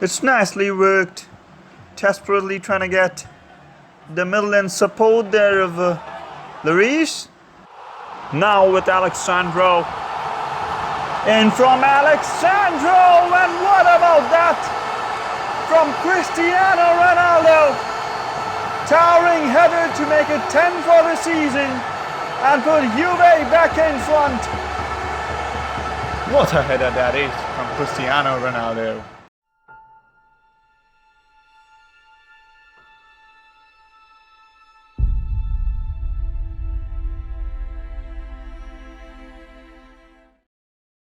It's nicely worked. Desperately trying to get the middle and support there of Larice. Now with Alexandro. In from Alexandro, and what about that? From Cristiano Ronaldo. Towering header to make it 10 for the season and put Juve back in front. What a header that is from Cristiano Ronaldo.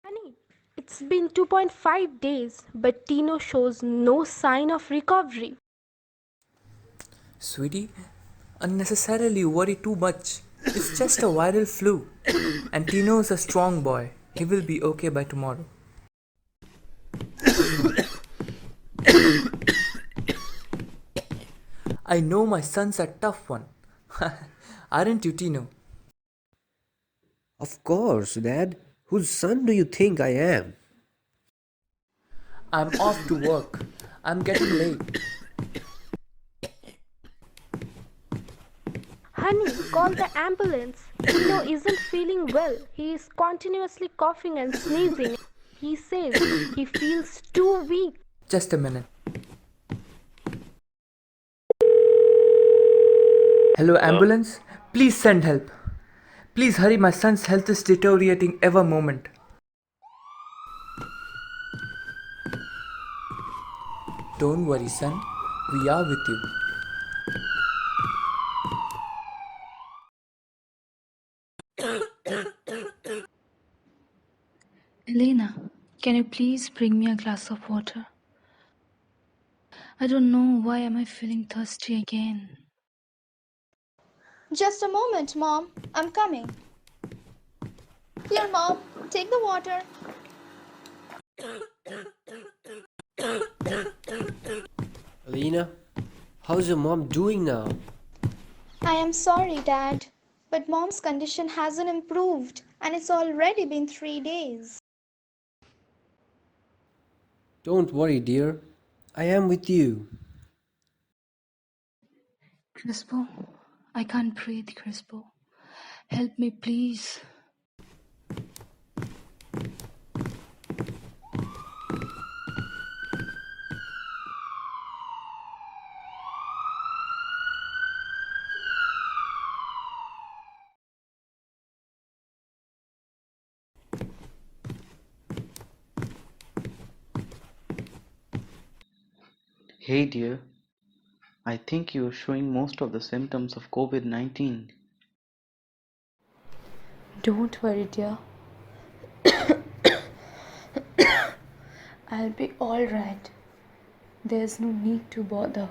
Honey, it's been 2.5 days, but Tino shows no sign of recovery. Sweetie, unnecessarily worry too much. It's just a viral flu. And Tino's a strong boy. He will be okay by tomorrow. I know my son's a tough one. Aren't you, Tino? Of course, Dad. Whose son do you think I am? I'm off to work. I'm getting late. Honey, call the ambulance. Tino isn't feeling well. He is continuously coughing and sneezing. He says he feels too weak. Just a minute. Hello, ambulance? Please send help. Please hurry, my son's health is deteriorating every moment. Don't worry, son. We are with you. Elena, can you please bring me a glass of water? I don't know why am I feeling thirsty again. Just a moment, Mom. I'm coming. Here, Mom. Take the water. Alina, how's your mom doing now? I am sorry, Dad. But Mom's condition hasn't improved, and it's already been 3 days. Don't worry, dear. I am with you. Crispo, I can't breathe, Crispo. Help me, please. Hey dear, I think you're showing most of the symptoms of COVID-19. Don't worry, dear. I'll be alright. There's no need to bother.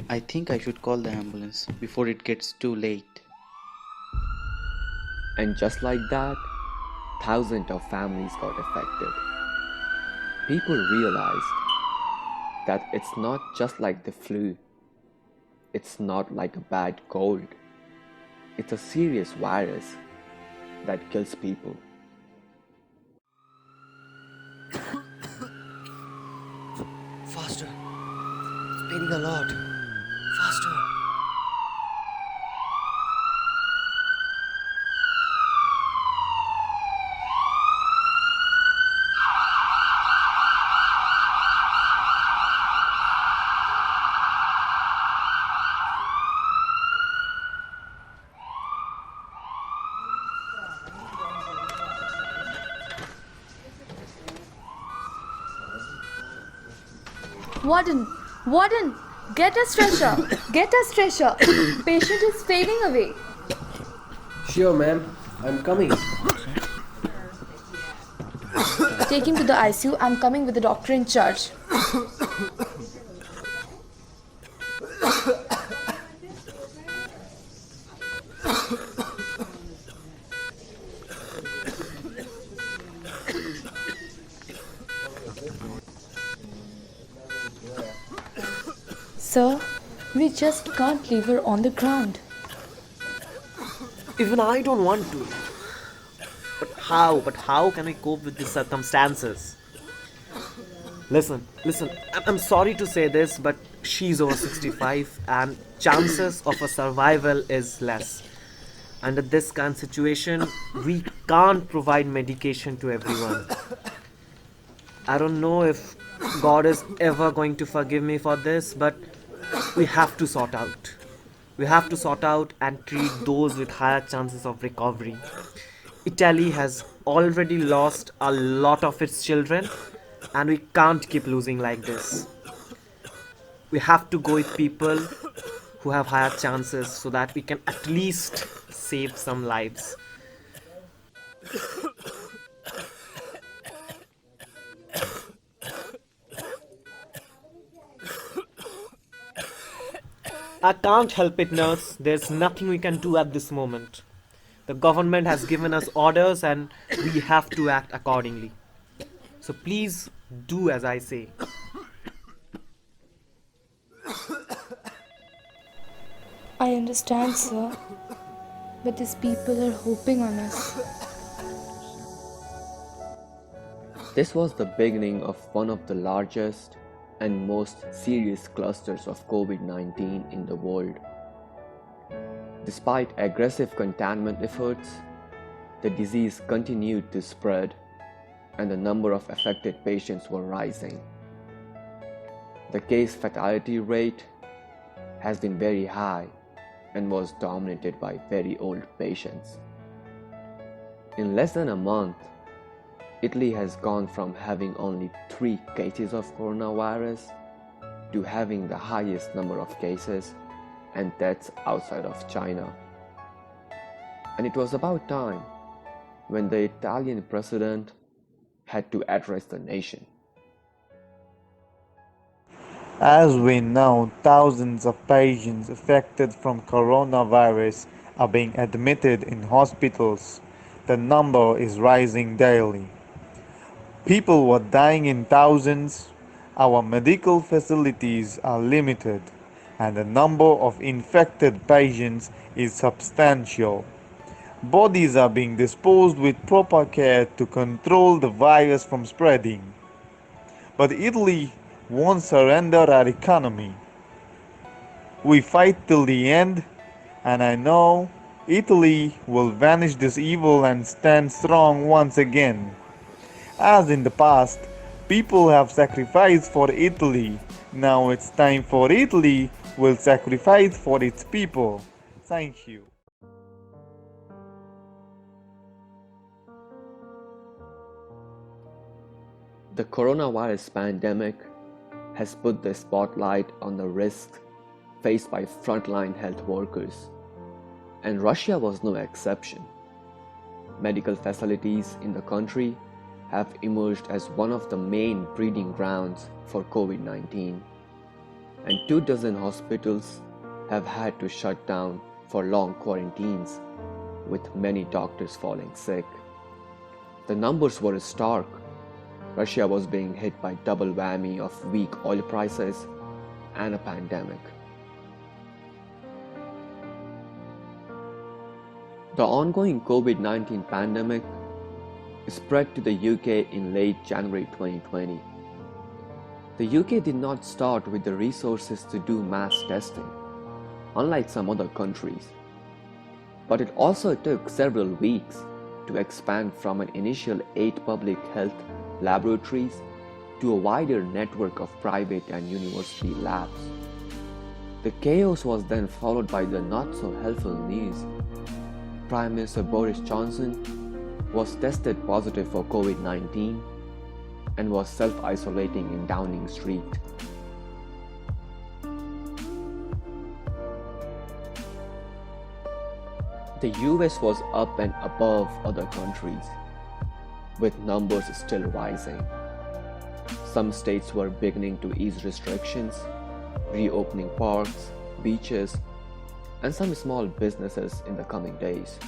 I think I should call the ambulance before it gets too late. And just like that, thousands of families got affected. People realized that it's not just like the flu. It's not like a bad cold. It's a serious virus that kills people. Faster. It's paining a lot. Faster. Warden, get a stretcher. Get a stretcher. Patient is fading away. Sure, ma'am. I'm coming. Take him to the ICU. I'm coming with the doctor in charge. Sir, we just can't leave her on the ground. Even I don't want to. But how can we cope with these circumstances? Listen, I'm sorry to say this, but she's over 65 and chances of a survival is less. Under this kind of situation, we can't provide medication to everyone. I don't know if God is ever going to forgive me for this, but we have to sort out. We have to sort out and treat those with higher chances of recovery. Italy has already lost a lot of its children, and we can't keep losing like this. We have to go with people who have higher chances so that we can at least save some lives. I can't help it, nurse. There's nothing we can do at this moment. The government has given us orders and we have to act accordingly. So please do as I say. I understand, sir, but these people are hoping on us. This was the beginning of one of the largest and most serious clusters of COVID-19 in the world. Despite aggressive containment efforts, the disease continued to spread and the number of affected patients were rising. The case fatality rate has been very high and was dominated by very old patients. In less than a month, Italy has gone from having only 3 cases of coronavirus to having the highest number of cases and deaths outside of China. And it was about time when the Italian president had to address the nation. As we know, thousands of patients affected from coronavirus are being admitted in hospitals. The number is rising daily. People were dying in thousands. Our medical facilities are limited, and the number of infected patients is substantial. Bodies are being disposed with proper care to control the virus from spreading. But Italy won't surrender our economy. We fight till the end, and I know Italy will vanish this evil and stand strong once again. As in the past, people have sacrificed for Italy. Now it's time for Italy will sacrifice for its people. Thank you. The coronavirus pandemic has put the spotlight on the risks faced by frontline health workers, and Russia was no exception. Medical facilities in the country have emerged as one of the main breeding grounds for COVID-19, and 24 hospitals have had to shut down for long quarantines, with many doctors falling sick. The numbers were stark. Russia was being hit by double whammy of weak oil prices and a pandemic. The ongoing COVID-19 pandemic spread to the UK in late January 2020. The UK did not start with the resources to do mass testing, unlike some other countries. But it also took several weeks to expand from an initial 8 public health laboratories to a wider network of private and university labs. The chaos was then followed by the not-so-helpful news. Prime Minister Boris Johnson was tested positive for COVID-19 and was self-isolating in Downing Street. The US was up and above other countries, with numbers still rising. Some states were beginning to ease restrictions, reopening parks, beaches, and some small businesses in the coming days.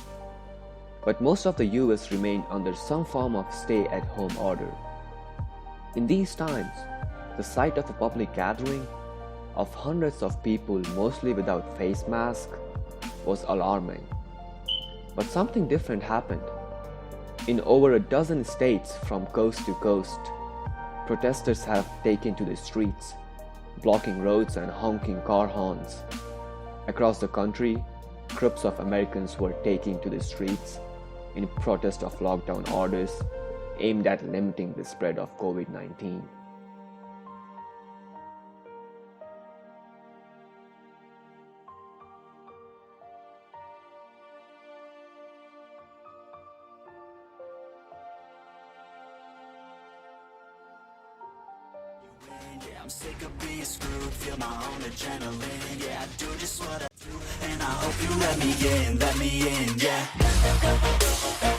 But most of the US remained under some form of stay-at-home order. In these times, the sight of a public gathering of hundreds of people, mostly without face masks, was alarming. But something different happened. In over a dozen states from coast to coast, protesters have taken to the streets, blocking roads and honking car horns. Across the country, groups of Americans were taking to the streets in protest of lockdown orders aimed at limiting the spread of COVID-19. Yeah, I'm sick of being screwed, feel my own adrenaline. Yeah, I do just what I do, and I hope you let me in, yeah.